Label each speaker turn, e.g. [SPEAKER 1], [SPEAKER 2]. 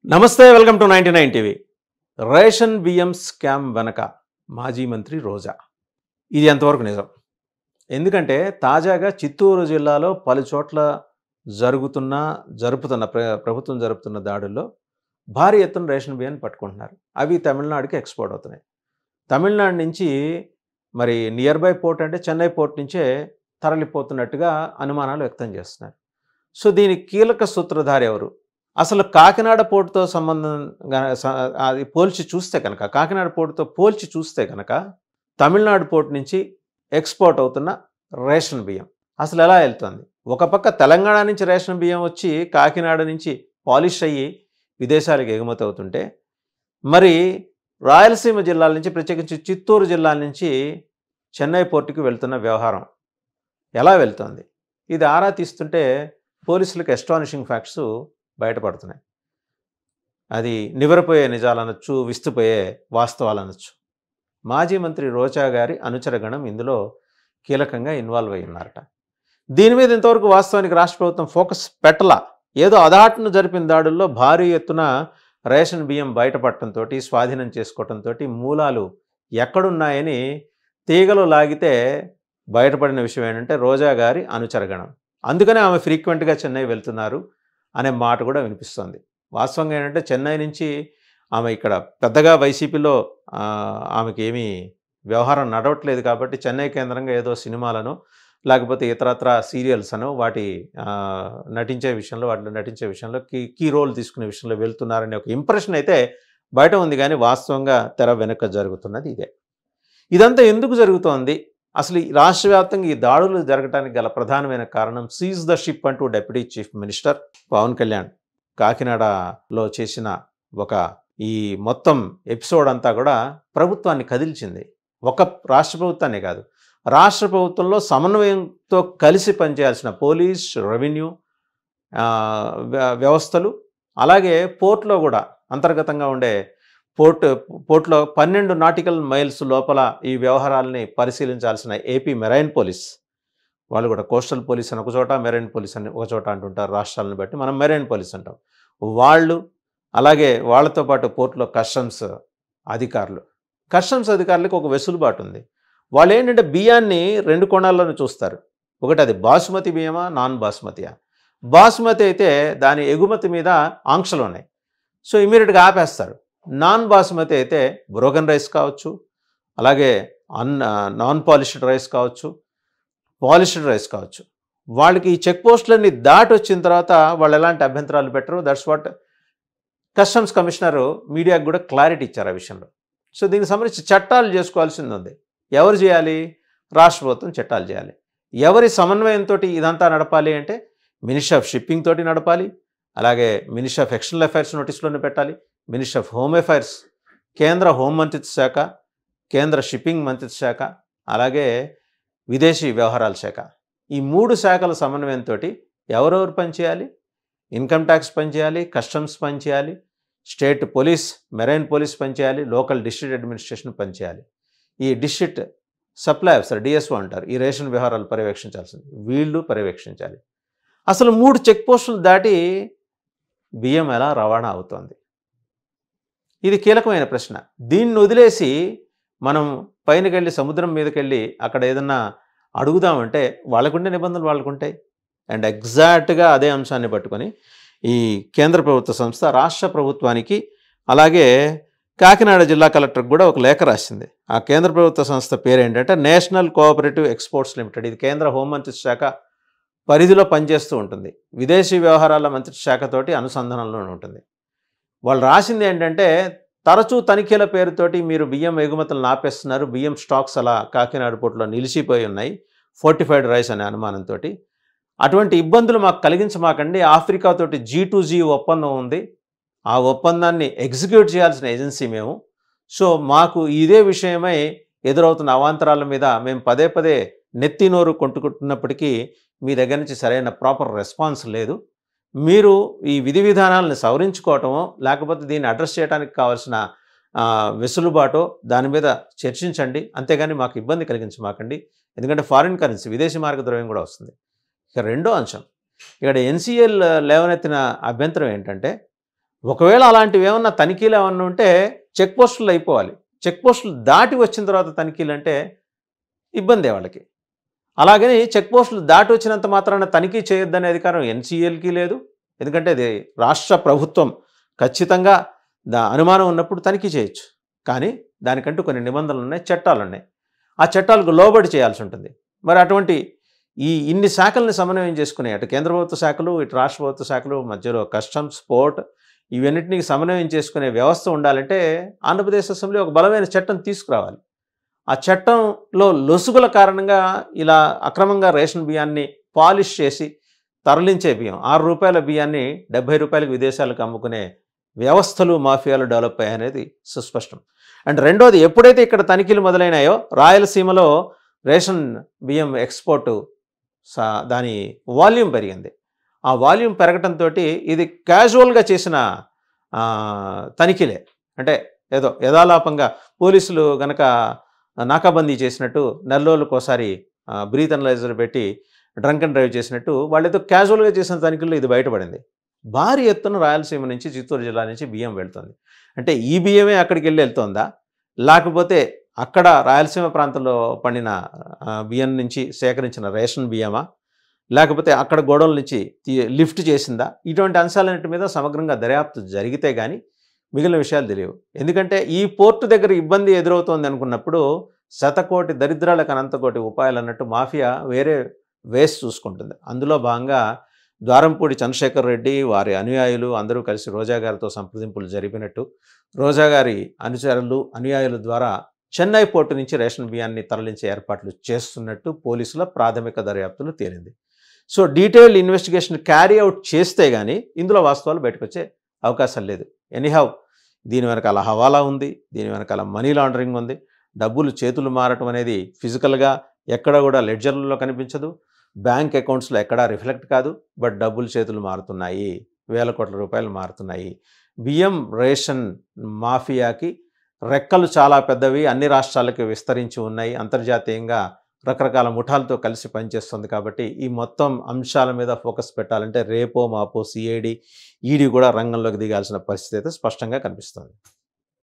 [SPEAKER 1] నమస్తే welcome to 99 TV. Ration బియ్యం scam వెనక మాజీ మంత్రి రోజా. ఇది ఎంతవరకు నిజం? ఎందుకంటే తాజాగా చిత్తూరు జిల్లాలో పలు చోట్ల ప్రభుత్వం జరుపుతున్న దాడుల్లో భారీ ఎత్తున రేషన్ బియ్యాన్ని పట్టుకుంటున్నారు. అవి తమిళనాడుకి ఎక్స్‌పోర్ట్ అవుతున్నాయి. తమిళనాడు నుంచి మరి నియర్ బై పోర్ట్ అంటే చెన్నై పోర్ట్ నుంచే తరలిపోతున్నట్టుగా అనుమానాలు వ్యక్తం చేస్తున్నారు. సో దీనికి కీలక సూత్రధారి ఎవరు? అసలు కాకినాడ పోర్టుతో సంబంధం అది కాకినాడ పోర్టుతో పోల్చి చూస్తే కనుక తమిళనాడు పోర్టు నుంచి ఎక్స్‌పోర్ట్ అవుతున్న రేషన్ బియ్యం అసలు ఎలా వెళ్తుంది? ఒక పక్క తెలంగాణ నుంచి రేషన్ బియ్యం వచ్చి కాకినాడ నుంచి పాలిష్ అయ్యి విదేశాలకు ఎగుమతి అవుతుంటే, మరి రాయలసీమ జిల్లాల నుంచి ప్రత్యేకించి చిత్తూరు జిల్లా నుంచి చెన్నై పోర్టుకి వెళ్తున్న వ్యవహారం ఎలా వెళ్తోంది? ఇది ఆరా తీస్తుంటే పోలీసులకు అస్టానిషింగ్ ఫ్యాక్ట్స్ బయటపడుతున్నాయి. అది నివ్వెరపోయే నిజాలనొచ్చు, విస్తుపోయే వాస్తవాలనొచ్చు. మాజీ మంత్రి రోజా గారి అనుచరగణం ఇందులో కీలకంగా ఇన్వాల్వ్ అయి ఉన్నారట. దీని మీద ఇంతవరకు వాస్తవానికి రాష్ట్ర ప్రభుత్వం ఫోకస్ పెట్టలా. ఏదో అదాటును జరిపిన దాడుల్లో భారీ ఎత్తున రేషన్ బియ్యం బయటపడటంతో, స్వాధీనం చేసుకోవటంతో మూలాలు ఎక్కడున్నాయని తీగలు లాగితే బయటపడిన విషయం ఏంటంటే రోజా గారి అనుచరగణం. అందుకనే ఆమె ఫ్రీక్వెంట్గా చెన్నై వెళ్తున్నారు అనే మాట కూడా వినిపిస్తుంది. వాస్తవంగా ఏంటంటే చెన్నై నుంచి ఆమె ఇక్కడ పెద్దగా వైసీపీలో ఆమెకి ఏమీ వ్యవహారం నడవట్లేదు కాబట్టి చెన్నై కేంద్రంగా ఏదో సినిమాలను లేకపోతే ఇతరత్ర సీరియల్స్ అను వాటిలో నటించే విషయంలో కీ రోల్ తీసుకునే విషయంలో వెళ్తున్నారనే ఒక ఇంప్రెషన్ అయితే బయట ఉంది. కానీ వాస్తవంగా తెర వెనుక జరుగుతున్నది ఇదే. ఇదంతా ఎందుకు జరుగుతోంది? అసలు ఈ రాష్ట్ర వ్యాప్తంగా ఈ దాడులు జరగడానికి గల ప్రధానమైన కారణం సీజ్ ద షిప్ అంటూ deputy chief minister Pawan Kalyan కాకినాడలో చేసిన ఈ మొత్తం ఎపిసోడ్ అంతా కూడా ప్రభుత్వాన్ని కదిల్చింది. ఒక రాష్ట్ర ప్రభుత్వాన్ని కాదు, రాష్ట్ర ప్రభుత్వంలో సమన్వయంతో కలిసి పనిచేయాల్సిన పోలీస్, రెవెన్యూ వ్యవస్థలు, అలాగే పోర్ట్లో కూడా అంతర్గతంగా ఉండే పోర్ట్లో 12 నాటికల్ మైల్స్ లోపల ఈ వ్యవహారాలని పరిశీలించాల్సిన ఏపీ మెరైన్ పోలీస్, వాళ్ళు కూడా కోస్టల్ పోలీస్ అని ఒక చోట, మెరైన్ పోలీస్ అని ఒక చోట అంటుంటారు. రాష్ట్రాలను బట్టి మనం మెరైన్ పోలీస్ అంటాం. వాళ్ళు, అలాగే వాళ్ళతో పాటు పోర్ట్లో కస్టమ్స్ అధికారులకు ఒక వెసులుబాటు ఉంది. వాళ్ళు ఏంటంటే బియ్యాన్ని 2 కోణాల్లోనూ చూస్తారు. ఒకటి, అది బాసుమతి బియ్యమా, నాన్ బాసుమతియా. బాసుమతి అయితే దాని ఎగుమతి మీద ఆంక్షలు ఉన్నాయి, సో ఇమీడియట్గా ఆపేస్తారు. నాన్ బాసుమతి అయితే బ్రోకెన్ రైస్ కావచ్చు, అలాగే నాన్ పాలిష్డ్ రైస్ కావచ్చు, పాలిష్డ్ రైస్ కావచ్చు. వాళ్ళకి ఈ చెక్ పోస్టులన్నీ దాటి వచ్చిన తర్వాత వాళ్ళు ఎలాంటి అభ్యంతరాలు పెట్టరు. దట్స్ వాట్ కస్టమ్స్ కమిషనరు మీడియాకు కూడా క్లారిటీ ఇచ్చారు ఆ విషయంలో. సో దీనికి సంబంధించి చట్టాలు చేసుకోవాల్సింది ఉంది. ఎవరు చేయాలి? రాష్ట్ర ప్రభుత్వం చట్టాలు చేయాలి. ఎవరి సమన్వయంతో ఇదంతా నడపాలి అంటే మినిస్ట్రీ ఆఫ్ షిప్పింగ్ తోటి నడపాలి, అలాగే మినిస్ట్రీ ఆఫ్ ఎక్స్టర్నల్ అఫైర్స్ నోటీసులోనే పెట్టాలి, మినిస్ట్రీ ఆఫ్ హోమ్ అఫైర్స్, కేంద్ర హోం మంత్రిత్వ శాఖ, కేంద్ర షిప్పింగ్ మంత్రిత్వ శాఖ, అలాగే విదేశీ వ్యవహారాల శాఖ. ఈ 3 శాఖల సమన్వయంతో ఎవరెవరు పనిచేయాలి? ఇన్కమ్ ట్యాక్స్ పనిచేయాలి, కస్టమ్స్ పనిచేయాలి, స్టేట్ పోలీస్, మెరైన్ పోలీస్ పనిచేయాలి, లోకల్ డిస్ట్రిక్ట్ అడ్మినిస్ట్రేషన్ పనిచేయాలి. ఈ డిస్ట్రిక్ట్ సప్లై ఆఫీసర్ డిఎస్ఓ అంటారు, ఈ రేషన్ వ్యవహారాలు పర్యవేక్షించాల్సింది, వీళ్ళు పర్యవేక్షించాలి. అసలు 3 చెక్ పోస్టులు దాటి బియ్యం ఎలా రవాణా అవుతోంది? ఇది కీలకమైన ప్రశ్న. దీన్ని వదిలేసి మనం పైనకెళ్ళి సముద్రం మీదకెళ్ళి అక్కడ ఏదన్నా అడుగుదామంటే వాళ్ళకుండే నిబంధనలు వాళ్ళకుంటాయి. అండ్ ఎగ్జాక్ట్గా అదే అంశాన్ని పట్టుకొని ఈ కేంద్ర ప్రభుత్వ సంస్థ రాష్ట్ర ప్రభుత్వానికి, అలాగే కాకినాడ జిల్లా కలెక్టర్కి కూడా ఒక లేఖ రాసింది. ఆ కేంద్ర ప్రభుత్వ సంస్థ పేరు ఏంటంటే నేషనల్ కోఆపరేటివ్ ఎక్స్పోర్ట్స్ లిమిటెడ్. ఇది కేంద్ర హోంమంత్రిత్వ శాఖ పరిధిలో పనిచేస్తూ ఉంటుంది. విదేశీ వ్యవహారాల మంత్రిత్వ శాఖతోటి అనుసంధానంలో ఉంటుంది. వాళ్ళు రాసింది ఏంటంటే తరచూ తనిఖీల పేరుతోటి మీరు బియ్యం ఎగుమతులను ఆపేస్తున్నారు, బియ్యం స్టాక్స్ అలా కాకినాడ పోర్టులో నిలిచిపోయి ఉన్నాయి ఫోర్టిఫైడ్ రైస్ అనే అనుమానంతో. అటువంటి ఇబ్బందులు మాకు కలిగించమాకండి. ఆఫ్రికాతోటి G2G ఒప్పందం ఉంది, ఆ ఒప్పందాన్ని ఎగ్జిక్యూట్ చేయాల్సిన ఏజెన్సీ మేము. సో మాకు ఇదే విషయమై ఎదురవుతున్న అవాంతరాల మీద మేము పదే పదే నెత్తి నోరు కొట్టుకుంటున్నప్పటికీ మీ దగ్గర నుంచి సరైన ప్రాపర్ రెస్పాన్స్ లేదు. మీరు ఈ విధి విధానాలను సవరించుకోవటమో లేకపోతే దీన్ని అడ్రస్ చేయడానికి కావాల్సిన వెసులుబాటో దాని మీద చర్చించండి, అంతేగాని మాకు ఇబ్బంది కలిగించమాకండి. ఎందుకంటే ఫారిన్ కరెన్సీ, విదేశీ మార్గద్రవ్యం కూడా వస్తుంది. ఇక రెండో అంశం, ఇక్కడ ఎన్సీఎల్ లేవనెత్తిన అభ్యంతరం ఏంటంటే ఒకవేళ అలాంటివి ఏమన్నా తనిఖీలు ఏమన్నా ఉంటే చెక్ పోస్టులు అయిపోవాలి. చెక్ పోస్టులు దాటి వచ్చిన తర్వాత తనిఖీలు అంటే ఇబ్బందే వాళ్ళకి. అలాగని చెక్ పోస్టులు దాటి వచ్చినంత మాత్రాన తనిఖీ చేయొద్దనే అధికారం ఎన్సీఎల్కి లేదు. ఎందుకంటే అది రాష్ట్ర ప్రభుత్వం ఖచ్చితంగా అనుమానం ఉన్నప్పుడు తనిఖీ చేయొచ్చు. కానీ దానికంటూ కొన్ని నిబంధనలు ఉన్నాయి, చట్టాలు ఉన్నాయి. ఆ చట్టాలకు లోబడి చేయాల్సి ఉంటుంది. మరి అటువంటి ఇన్ని శాఖల్ని సమన్వయం చేసుకునే అటు కేంద్ర ప్రభుత్వ శాఖలు, ఇటు రాష్ట్ర ప్రభుత్వ శాఖలు మధ్యలో కస్టమ్స్, పోర్ట్ ఇవన్నిటిని సమన్వయం చేసుకునే వ్యవస్థ ఉండాలంటే ఆంధ్రప్రదేశ్ అసెంబ్లీ ఒక బలమైన చట్టం తీసుకురావాలి. ఆ చట్టంలో లొసుగుల కారణంగా ఇలా అక్రమంగా రేషన్ బియ్యాన్ని పాలిష్ చేసి తరలించే బియ్యం, ₹6 బియ్యాన్ని ₹70 విదేశాలకు అమ్ముకునే వ్యవస్థలు, మాఫియాలు డెవలప్ అయ్యాయనేది సుస్పష్టం. అండ్ రెండోది, ఎప్పుడైతే ఇక్కడ తనిఖీలు మొదలైనాయో రాయలసీమలో రేషన్ బియ్యం ఎక్స్పోర్టు దాని వాల్యూమ్ పెరిగింది. ఆ వాల్యూమ్ పెరగటంతో ఇది క్యాజువల్గా చేసిన తనిఖీలే. అంటే ఏదో యథాలాపంగా పోలీసులు గనక నాకాబందీ చేసినట్టు, నెల రోజులకోసారి బ్రీత్ అనలైజర్ పెట్టి డ్రంక్ అండ్ డ్రైవ్ చేసినట్టు వాళ్ళేదో క్యాజువల్గా చేసిన తనిఖీల్లో ఇది బయటపడింది. భారీ ఎత్తున రాయలసీమ నుంచి, చిత్తూరు జిల్లా నుంచి బియ్యం వెళ్తుంది. అంటే ఈ బియ్యమే అక్కడికి వెళ్తుందా, లేకపోతే అక్కడ రాయలసీమ ప్రాంతంలో పండిన బియ్యం నుంచి సేకరించిన రేషన్ బియ్యమా, లేకపోతే అక్కడ గోడౌన్ల నుంచి లిఫ్ట్ చేసిందా? ఇటువంటి అంశాలన్నింటి మీద సమగ్రంగా దర్యాప్తు జరిగితే కానీ మిగిలిన విషయాలు తెలియవు. ఎందుకంటే ఈ పోర్టు దగ్గర ఇబ్బంది ఎదురవుతోంది అనుకున్నప్పుడు శతకోటి దరిద్రాలకు అనంతకోటి ఉపాయాలు అన్నట్టు మాఫియా వేరే వేస్ చూసుకుంటుంది. అందులో భాగంగా ద్వారంపూడి చంద్రశేఖర్ రెడ్డి, వారి అనుయాయులు అందరూ కలిసి రోజా గారితో సంప్రదింపులు జరిపినట్టు, రోజా గారి అనుచరులు, అనుయాయుల ద్వారా చెన్నై పోర్టు నుంచి రేషన్ బియ్యాన్ని తరలించే ఏర్పాట్లు చేస్తున్నట్టు పోలీసుల ప్రాథమిక దర్యాప్తులు తేలింది. So detailed investigation carry out చేస్తే కానీ ఇందులో వాస్తవాలు బయటకు వచ్చే అవకాశం లేదు. ఎనీహౌ దీని వెనకాల హవాలా ఉంది, దీని వెనకాల మనీ లాండరింగ్ ఉంది. డబ్బులు చేతులు మారటం అనేది ఫిజికల్గా ఎక్కడ కూడా లెడ్జర్లలో కనిపించదు, బ్యాంక్ అకౌంట్స్లో ఎక్కడా రిఫ్లెక్ట్ కాదు. బట్ డబ్బులు చేతులు మారుతున్నాయి, వేల కోట్ల రూపాయలు మారుతున్నాయి. బియ్యం రేషన్ మాఫియాకి రెక్కలు చాలా పెద్దవి, అన్ని రాష్ట్రాలకి విస్తరించి ఉన్నాయి, అంతర్జాతీయంగా రకరకాల ముఠాలతో కలిసి పనిచేస్తుంది. కాబట్టి ఈ మొత్తం అంశాల మీద ఫోకస్ పెట్టాలంటే రేపో మాపో సిఐడి, ఈడీ కూడా రంగంలోకి దిగాల్సిన పరిస్థితి అయితే స్పష్టంగా కనిపిస్తుంది.